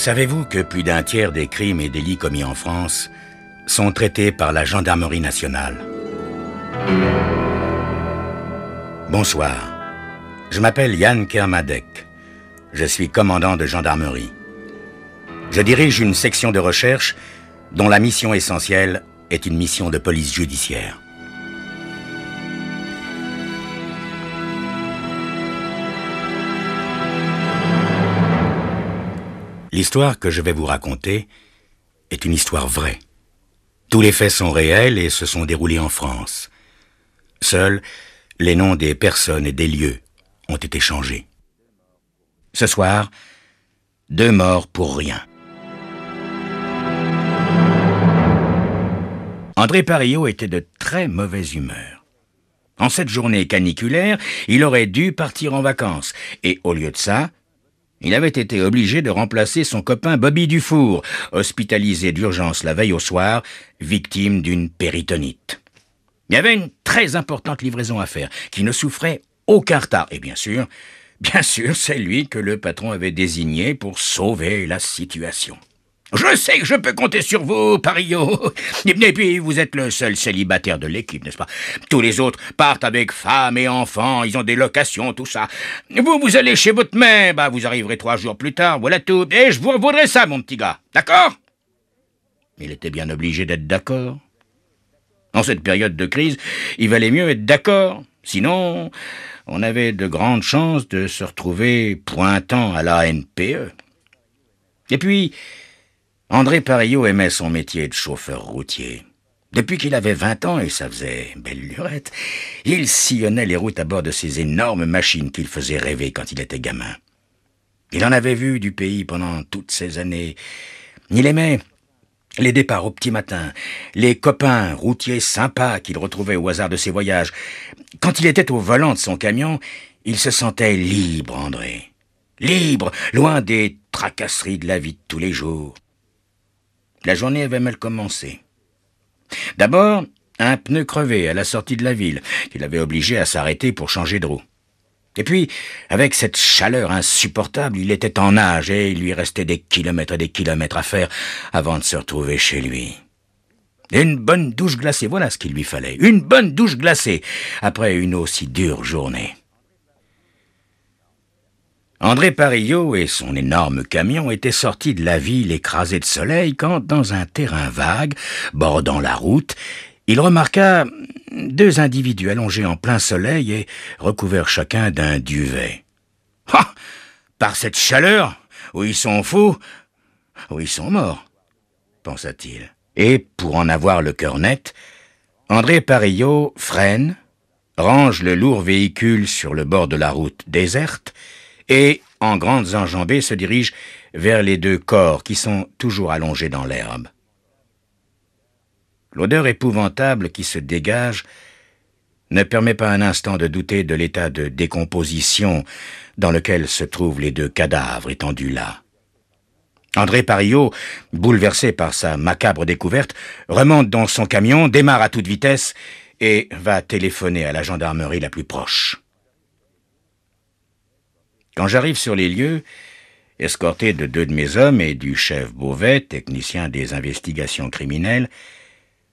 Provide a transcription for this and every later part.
Savez-vous que plus d'un tiers des crimes et délits commis en France sont traités par la gendarmerie nationale? Bonsoir, je m'appelle Yann Kermadec. Je suis commandant de gendarmerie. Je dirige une section de recherche dont la mission essentielle est une mission de police judiciaire. L'histoire que je vais vous raconter est une histoire vraie. Tous les faits sont réels et se sont déroulés en France. Seuls les noms des personnes et des lieux ont été changés. Ce soir, 2 morts pour rien. André Parillot était de très mauvaise humeur. En cette journée caniculaire, il aurait dû partir en vacances. Et au lieu de ça, il avait été obligé de remplacer son copain Bobby Dufour, hospitalisé d'urgence la veille au soir, victime d'une péritonite. Il y avait une très importante livraison à faire, qui ne souffrait aucun retard. Et bien sûr, c'est lui que le patron avait désigné pour sauver la situation. Je sais que je peux compter sur vous, Parillot. Et puis, vous êtes le seul célibataire de l'équipe, n'est-ce pas? Tous les autres partent avec femmes et enfants, ils ont des locations, tout ça. Vous allez chez votre mère, vous arriverez 3 jours plus tard, voilà tout. Et je vous revaudrai ça, mon petit gars, d'accord? Il était bien obligé d'être d'accord. En cette période de crise, il valait mieux être d'accord. Sinon, on avait de grandes chances de se retrouver pointant à la NPE. Et puis, André Parillot aimait son métier de chauffeur routier. Depuis qu'il avait 20 ans, et ça faisait belle lurette, il sillonnait les routes à bord de ces énormes machines qu'il faisait rêver quand il était gamin. Il en avait vu du pays pendant toutes ces années. Il aimait les départs au petit matin, les copains routiers sympas qu'il retrouvait au hasard de ses voyages. Quand il était au volant de son camion, il se sentait libre, André. Libre, loin des tracasseries de la vie de tous les jours. La journée avait mal commencé. D'abord, un pneu crevé à la sortie de la ville, qui l'avait obligé à s'arrêter pour changer de roue. Et puis, avec cette chaleur insupportable, il était en nage et il lui restait des kilomètres et des kilomètres à faire avant de se retrouver chez lui. Une bonne douche glacée, voilà ce qu'il lui fallait. Une bonne douche glacée, après une aussi dure journée. André Parillot et son énorme camion étaient sortis de la ville écrasée de soleil quand, dans un terrain vague, bordant la route, il remarqua 2 individus allongés en plein soleil et recouverts chacun d'un duvet. « Ah! Par cette chaleur, ou ils sont fous, ou ils sont morts, pensa-t-il. Et, pour en avoir le cœur net, André Parillot freine, range le lourd véhicule sur le bord de la route déserte et, en grandes enjambées, se dirige vers les 2 corps qui sont toujours allongés dans l'herbe. L'odeur épouvantable qui se dégage ne permet pas un instant de douter de l'état de décomposition dans lequel se trouvent les 2 cadavres étendus là. André Parillot, bouleversé par sa macabre découverte, remonte dans son camion, démarre à toute vitesse et va téléphoner à la gendarmerie la plus proche. Quand j'arrive sur les lieux, escorté de 2 de mes hommes et du chef Beauvais, technicien des investigations criminelles,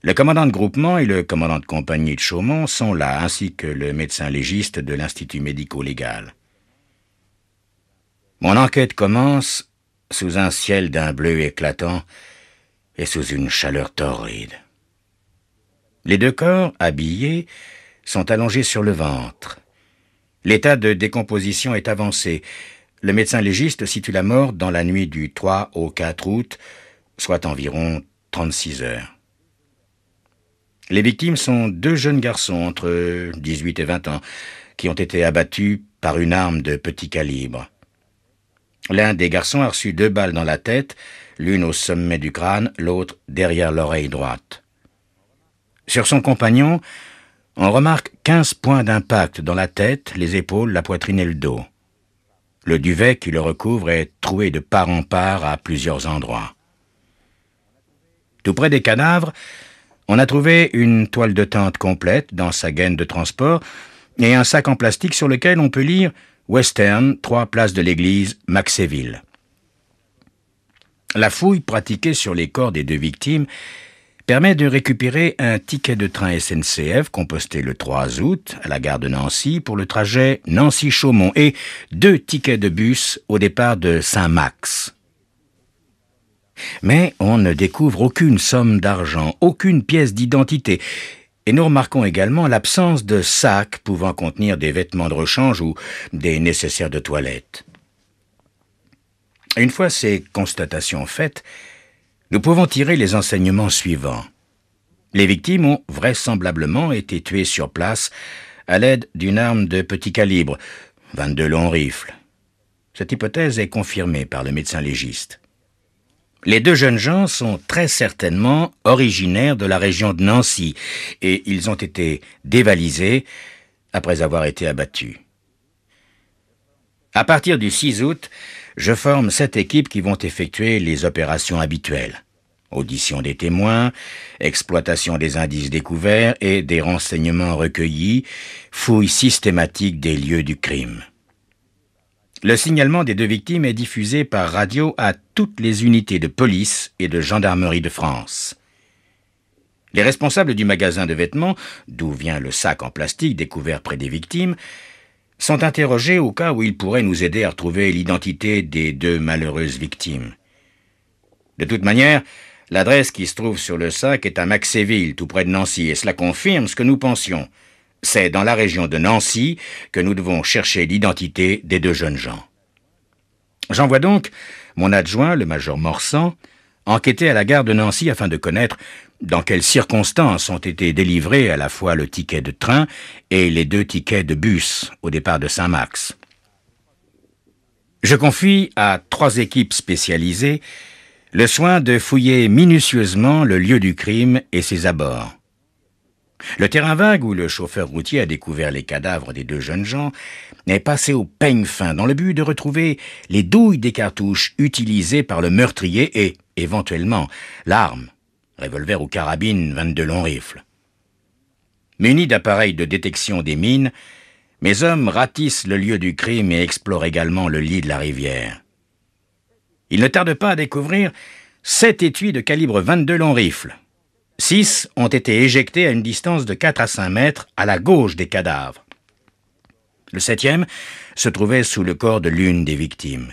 le commandant de groupement et le commandant de compagnie de Chaumont sont là, ainsi que le médecin légiste de l'Institut médico-légal. Mon enquête commence sous un ciel d'un bleu éclatant et sous une chaleur torride. Les 2 corps, habillés, sont allongés sur le ventre. L'état de décomposition est avancé. Le médecin légiste situe la mort dans la nuit du 3 au 4 août, soit environ 36 heures. Les victimes sont 2 jeunes garçons entre 18 et 20 ans qui ont été abattus par une arme de petit calibre. L'un des garçons a reçu 2 balles dans la tête, l'une au sommet du crâne, l'autre derrière l'oreille droite. Sur son compagnon, on remarque 15 points d'impact dans la tête, les épaules, la poitrine et le dos. Le duvet qui le recouvre est troué de part en part à plusieurs endroits. Tout près des cadavres, on a trouvé une toile de tente complète dans sa gaine de transport et un sac en plastique sur lequel on peut lire « Western, 3 places de l'église, Maxéville ». La fouille pratiquée sur les corps des deux victimes permet de récupérer un ticket de train SNCF composté le 3 août à la gare de Nancy pour le trajet Nancy-Chaumont et 2 tickets de bus au départ de Saint-Max. Mais on ne découvre aucune somme d'argent, aucune pièce d'identité, et nous remarquons également l'absence de sacs pouvant contenir des vêtements de rechange ou des nécessaires de toilette. Une fois ces constatations faites, nous pouvons tirer les enseignements suivants. Les victimes ont vraisemblablement été tuées sur place à l'aide d'une arme de petit calibre, 22 longs rifles. Cette hypothèse est confirmée par le médecin légiste. Les 2 jeunes gens sont très certainement originaires de la région de Nancy et ils ont été dévalisés après avoir été abattus. À partir du 6 août, je forme 7 équipes qui vont effectuer les opérations habituelles. Audition des témoins, exploitation des indices découverts et des renseignements recueillis, fouille systématique des lieux du crime. Le signalement des 2 victimes est diffusé par radio à toutes les unités de police et de gendarmerie de France. Les responsables du magasin de vêtements, d'où vient le sac en plastique découvert près des victimes, sont interrogés au cas où ils pourraient nous aider à retrouver l'identité des 2 malheureuses victimes. De toute manière, l'adresse qui se trouve sur le sac est à Maxéville, tout près de Nancy, et cela confirme ce que nous pensions. C'est dans la région de Nancy que nous devons chercher l'identité des 2 jeunes gens. J'envoie donc mon adjoint, le major Morsan, enquêter à la gare de Nancy afin de connaître dans quelles circonstances ont été délivrés à la fois le ticket de train et les 2 tickets de bus au départ de Saint-Max. Je confie à 3 équipes spécialisées le soin de fouiller minutieusement le lieu du crime et ses abords. Le terrain vague où le chauffeur routier a découvert les cadavres des 2 jeunes gens est passé au peigne fin dans le but de retrouver les douilles des cartouches utilisées par le meurtrier et, éventuellement, l'arme, revolver ou carabine 22 longs rifles. Munis d'appareils de détection des mines, mes hommes ratissent le lieu du crime et explorent également le lit de la rivière. Ils ne tardent pas à découvrir 7 étuis de calibre 22 longs rifles. 6 ont été éjectés à une distance de 4 à 5 mètres à la gauche des cadavres. Le 7e se trouvait sous le corps de l'une des victimes.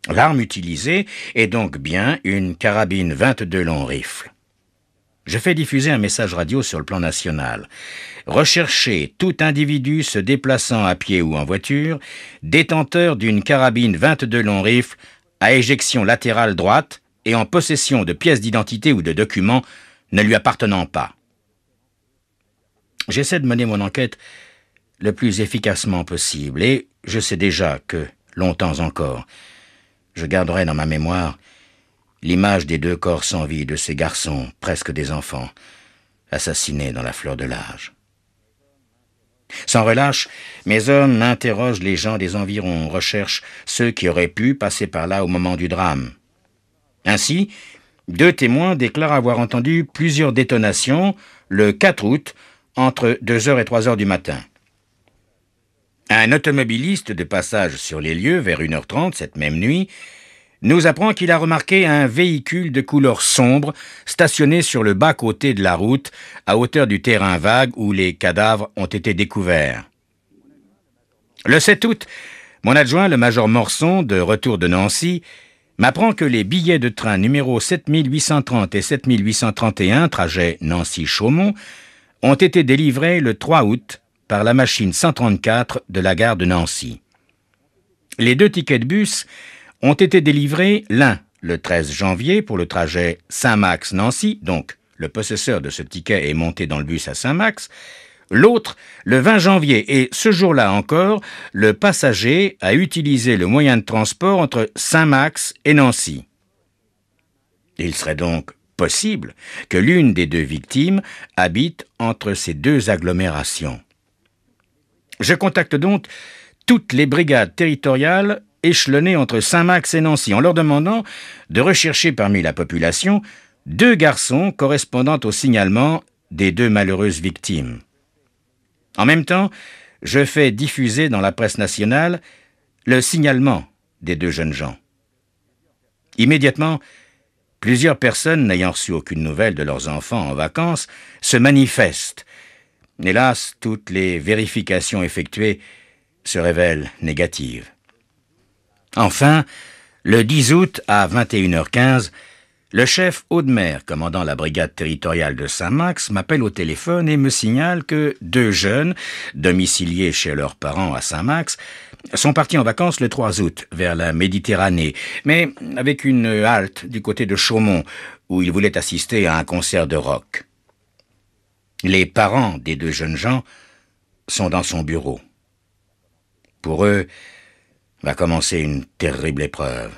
L'arme utilisée est donc bien une carabine 22 longs rifles. Je fais diffuser un message radio sur le plan national. Recherchez tout individu se déplaçant à pied ou en voiture, détenteur d'une carabine 22 longs rifles à éjection latérale droite et en possession de pièces d'identité ou de documents ne lui appartenant pas. J'essaie de mener mon enquête le plus efficacement possible et je sais déjà que, longtemps encore, je garderai dans ma mémoire l'image des 2 corps sans vie de ces garçons, presque des enfants, assassinés dans la fleur de l'âge. Sans relâche, mes hommes interrogent les gens des environs, recherchent ceux qui auraient pu passer par là au moment du drame. Ainsi, 2 témoins déclarent avoir entendu plusieurs détonations le 4 août entre 2h et 3h du matin. Un automobiliste de passage sur les lieux vers 1h30 cette même nuit nous apprend qu'il a remarqué un véhicule de couleur sombre stationné sur le bas-côté de la route à hauteur du terrain vague où les cadavres ont été découverts. Le 7 août, mon adjoint, le major Morson, de retour de Nancy, m'apprend que les billets de train numéros 7830 et 7831, trajet Nancy-Chaumont, ont été délivrés le 3 août par la machine 134 de la gare de Nancy. Les 2 tickets de bus ont été délivrés, l'un le 13 janvier pour le trajet Saint-Max-Nancy, donc le possesseur de ce ticket est monté dans le bus à Saint-Max, l'autre le 20 janvier et ce jour-là encore, le passager a utilisé le moyen de transport entre Saint-Max et Nancy. Il serait donc possible que l'une des 2 victimes habite entre ces 2 agglomérations. Je contacte donc toutes les brigades territoriales échelonnées entre Saint-Max et Nancy en leur demandant de rechercher parmi la population 2 garçons correspondant au signalement des 2 malheureuses victimes. En même temps, je fais diffuser dans la presse nationale le signalement des 2 jeunes gens. Immédiatement, plusieurs personnes n'ayant reçu aucune nouvelle de leurs enfants en vacances se manifestent. Hélas, toutes les vérifications effectuées se révèlent négatives. Enfin, le 10 août à 21h15, le chef Audemer, commandant la brigade territoriale de Saint-Max, m'appelle au téléphone et me signale que 2 jeunes, domiciliés chez leurs parents à Saint-Max, sont partis en vacances le 3 août vers la Méditerranée, mais avec une halte du côté de Chaumont, où ils voulaient assister à un concert de rock. Les parents des 2 jeunes gens sont dans son bureau. Pour eux, va commencer une terrible épreuve.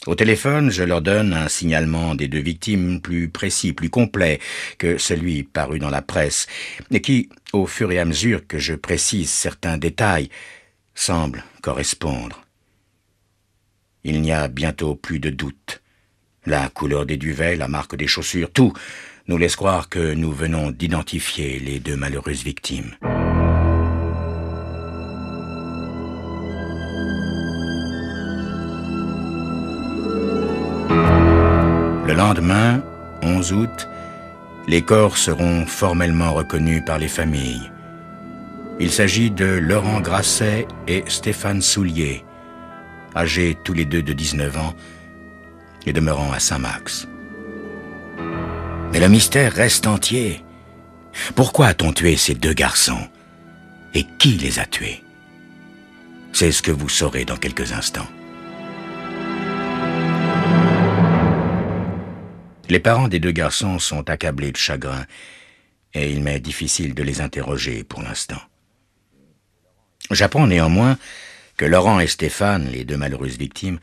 Au téléphone, je leur donne un signalement des 2 victimes plus précis, plus complet que celui paru dans la presse, et qui, au fur et à mesure que je précise certains détails, semble correspondre. Il n'y a bientôt plus de doute. La couleur des duvets, la marque des chaussures, tout nous laisse croire que nous venons d'identifier les 2 malheureuses victimes. Le lendemain, 11 août, les corps seront formellement reconnus par les familles. Il s'agit de Laurent Grasset et Stéphane Soulier, âgés tous les 2 de 19 ans et demeurant à Saint-Max. Mais le mystère reste entier. Pourquoi a-t-on tué ces 2 garçons? Et qui les a tués? C'est ce que vous saurez dans quelques instants. Les parents des 2 garçons sont accablés de chagrin et il m'est difficile de les interroger pour l'instant. J'apprends néanmoins que Laurent et Stéphane, les 2 malheureuses victimes,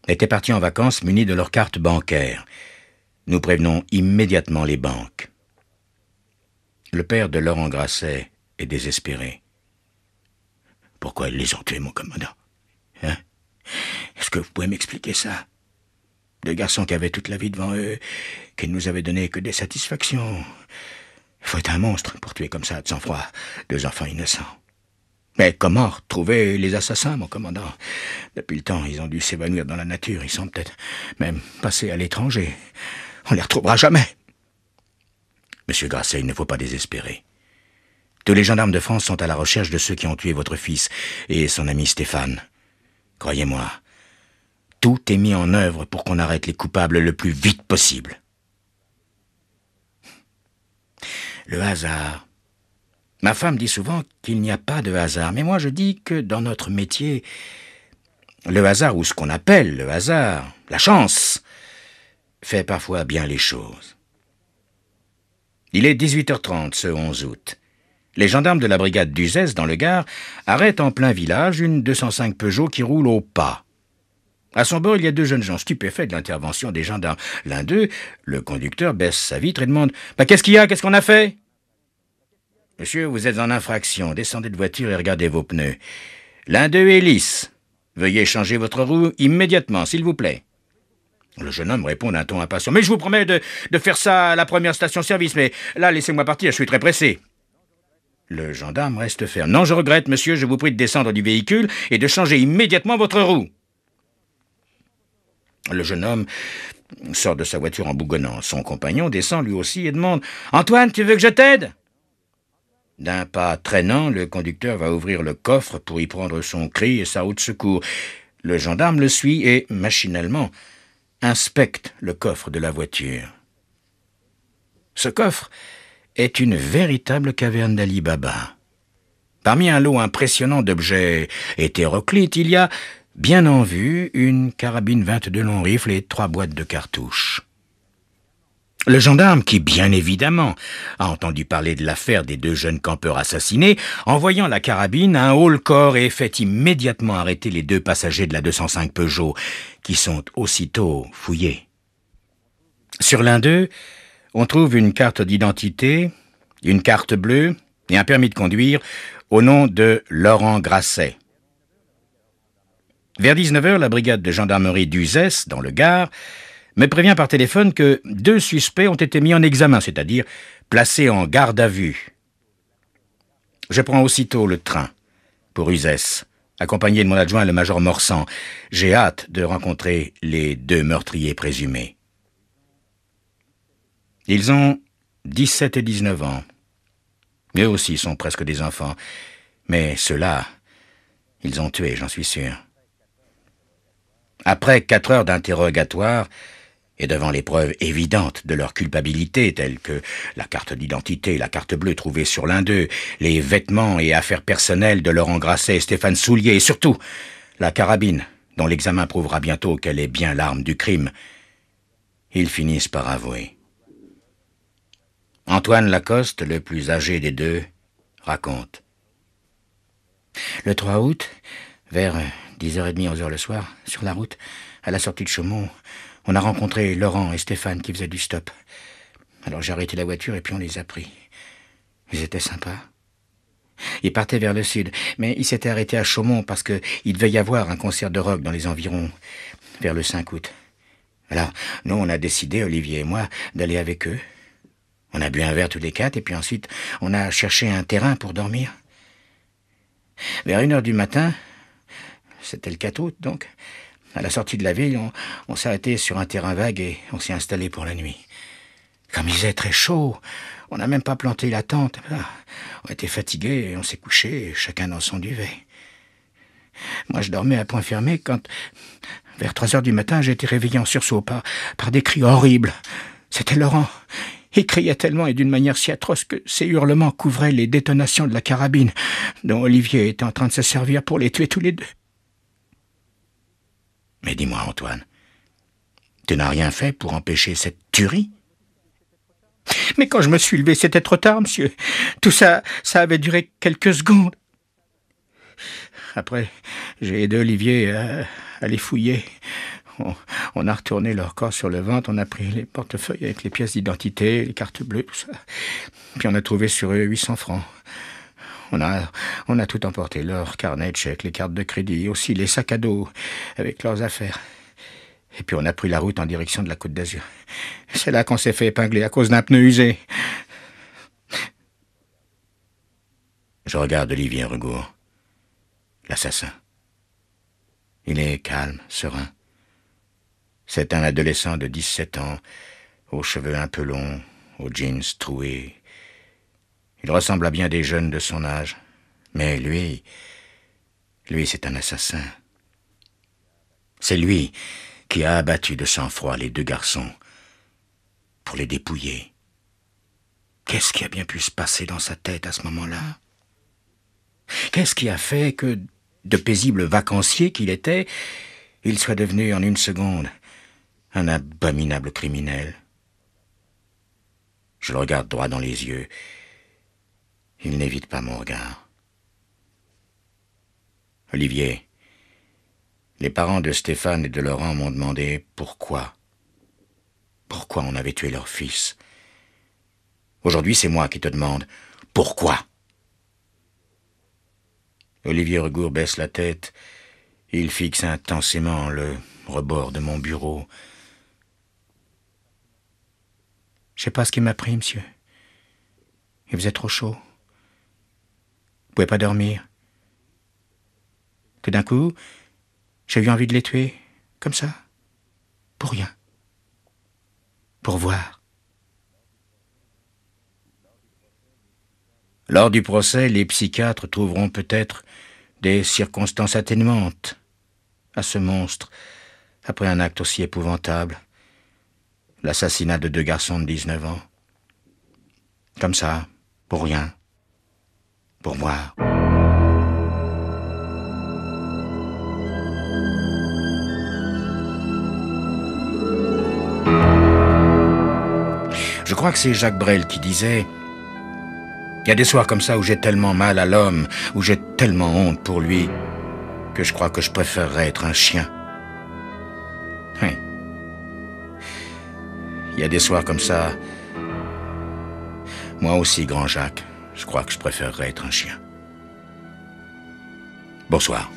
étaient partis en vacances munis de leurs cartes bancaires. Nous prévenons immédiatement les banques. Le père de Laurent Grasset est désespéré. Pourquoi ils les ont tués, mon commandant? Hein? Est-ce que vous pouvez m'expliquer ça? 2 garçons qui avaient toute la vie devant eux, qui ne nous avaient donné que des satisfactions. Il faut être un monstre pour tuer comme ça, de sang-froid, 2 enfants innocents. Mais comment retrouver les assassins, mon commandant? Depuis le temps, ils ont dû s'évanouir dans la nature. Ils sont peut-être même passés à l'étranger. On les retrouvera jamais. Monsieur Grasset, il ne faut pas désespérer. Tous les gendarmes de France sont à la recherche de ceux qui ont tué votre fils et son ami Stéphane. Croyez-moi, tout est mis en œuvre pour qu'on arrête les coupables le plus vite possible. Le hasard. Ma femme dit souvent qu'il n'y a pas de hasard, mais moi je dis que dans notre métier, le hasard, ou ce qu'on appelle le hasard, la chance, fait parfois bien les choses. Il est 18h30 ce 11 août. Les gendarmes de la brigade d'Uzès, dans le Gard, arrêtent en plein village une 205 Peugeot qui roule au pas. À son bord, il y a 2 jeunes gens stupéfaits de l'intervention des gendarmes. L'un d'eux, le conducteur, baisse sa vitre et demande « Qu'est-ce qu'il y a? Qu'est-ce qu'on a fait ?»« Monsieur, vous êtes en infraction. Descendez de voiture et regardez vos pneus. L'un d'eux est lisse. Veuillez changer votre roue immédiatement, s'il vous plaît. » Le jeune homme répond d'un ton impatient « Mais je vous promets de faire ça à la première station-service, mais là, laissez-moi partir, je suis très pressé. » Le gendarme reste ferme. « Non, je regrette, monsieur, je vous prie de descendre du véhicule et de changer immédiatement votre roue. » Le jeune homme sort de sa voiture en bougonnant. Son compagnon descend lui aussi et demande « Antoine, tu veux que je t'aide ?» D'un pas traînant, le conducteur va ouvrir le coffre pour y prendre son cri et sa haute secours. Le gendarme le suit et, machinalement, inspecte le coffre de la voiture. Ce coffre est une véritable caverne d'Ali Baba. Parmi un lot impressionnant d'objets hétéroclites, il y a, bien en vue, une carabine 22 long rifle et 3 boîtes de cartouches. Le gendarme, qui bien évidemment a entendu parler de l'affaire des 2 jeunes campeurs assassinés, en voyant la carabine, a un haut-le-corps et fait immédiatement arrêter les 2 passagers de la 205 Peugeot, qui sont aussitôt fouillés. Sur l'un d'eux, on trouve une carte d'identité, une carte bleue et un permis de conduire au nom de Laurent Grasset. Vers 19h, la brigade de gendarmerie d'Uzès, dans le Gard, me prévient par téléphone que 2 suspects ont été mis en examen, c'est-à-dire placés en garde à vue. Je prends aussitôt le train pour Uzès, accompagné de mon adjoint, le major Morsan. J'ai hâte de rencontrer les 2 meurtriers présumés. Ils ont 17 et 19 ans. Eux aussi sont presque des enfants. Mais ceux-là, ils ont tué, j'en suis sûr. Après 4 heures d'interrogatoire, et devant les preuves évidentes de leur culpabilité, telles que la carte d'identité, la carte bleue trouvée sur l'un d'eux, les vêtements et affaires personnelles de Laurent Grasset et Stéphane Soulier, et surtout la carabine, dont l'examen prouvera bientôt qu'elle est bien l'arme du crime, ils finissent par avouer. Antoine Lacoste, le plus âgé des 2, raconte. Le 3 août, vers 10h30, 11h le soir, sur la route, à la sortie de Chaumont, on a rencontré Laurent et Stéphane qui faisaient du stop. Alors j'ai arrêté la voiture et puis on les a pris. Ils étaient sympas. Ils partaient vers le sud, mais ils s'étaient arrêtés à Chaumont parce qu'il devait y avoir un concert de rock dans les environs, vers le 5 août. Alors, nous, on a décidé, Olivier et moi, d'aller avec eux. On a bu un verre tous les 4 et puis ensuite, on a cherché un terrain pour dormir. Vers 1h du matin, c'était le 4 août donc, à la sortie de la ville, on s'est arrêté sur un terrain vague et on s'est installé pour la nuit. Comme il faisait très chaud, on n'a même pas planté la tente. On était fatigués et on s'est couché, chacun dans son duvet. Moi, je dormais à point fermé quand, vers 3h du matin, j'ai été réveillé en sursaut par des cris horribles. C'était Laurent. Il criait tellement et d'une manière si atroce que ses hurlements couvraient les détonations de la carabine dont Olivier était en train de se servir pour les tuer tous les 2. Mais dis-moi, Antoine, tu n'as rien fait pour empêcher cette tuerie? Mais quand je me suis levé, c'était trop tard, monsieur. Tout ça avait duré quelques secondes. Après, j'ai aidé Olivier à les fouiller. On a retourné leur corps sur le ventre, on a pris les portefeuilles avec les pièces d'identité, les cartes bleues, tout ça. Puis on a trouvé sur eux 800 francs. On a tout emporté, leur carnet de chèques, les cartes de crédit, aussi les sacs à dos avec leurs affaires. Et puis on a pris la route en direction de la Côte d'Azur. C'est là qu'on s'est fait épingler à cause d'un pneu usé. Je regarde Olivier Regour, l'assassin. Il est calme, serein. C'est un adolescent de 17 ans, aux cheveux un peu longs, aux jeans troués. Il ressemble à bien des jeunes de son âge. Mais lui, c'est un assassin. C'est lui qui a abattu de sang-froid les 2 garçons pour les dépouiller. Qu'est-ce qui a bien pu se passer dans sa tête à ce moment-là? Qu'est-ce qui a fait que, de paisible vacancier qu'il était, il soit devenu en une seconde un abominable criminel? Je le regarde droit dans les yeux. Il n'évite pas mon regard. Olivier, les parents de Stéphane et de Laurent m'ont demandé pourquoi. Pourquoi on avait tué leur fils. Aujourd'hui, c'est moi qui te demande pourquoi. Olivier Regour baisse la tête. Il fixe intensément le rebord de mon bureau. Je sais pas ce qui m'a pris, monsieur. Il faisait trop chaud. Je pouvais pas dormir. Tout d'un coup, j'ai eu envie de les tuer, comme ça, pour rien. Pour voir. Lors du procès, les psychiatres trouveront peut-être des circonstances atténuantes à ce monstre, après un acte aussi épouvantable, l'assassinat de 2 garçons de 19 ans. Comme ça, pour rien, pour voir. Je crois que c'est Jacques Brel qui disait « Il y a des soirs comme ça où j'ai tellement mal à l'homme, où j'ai tellement honte pour lui, que je crois que je préférerais être un chien. » Oui. Il y a des soirs comme ça. Moi aussi, grand Jacques, je crois que je préférerais être un chien. Bonsoir.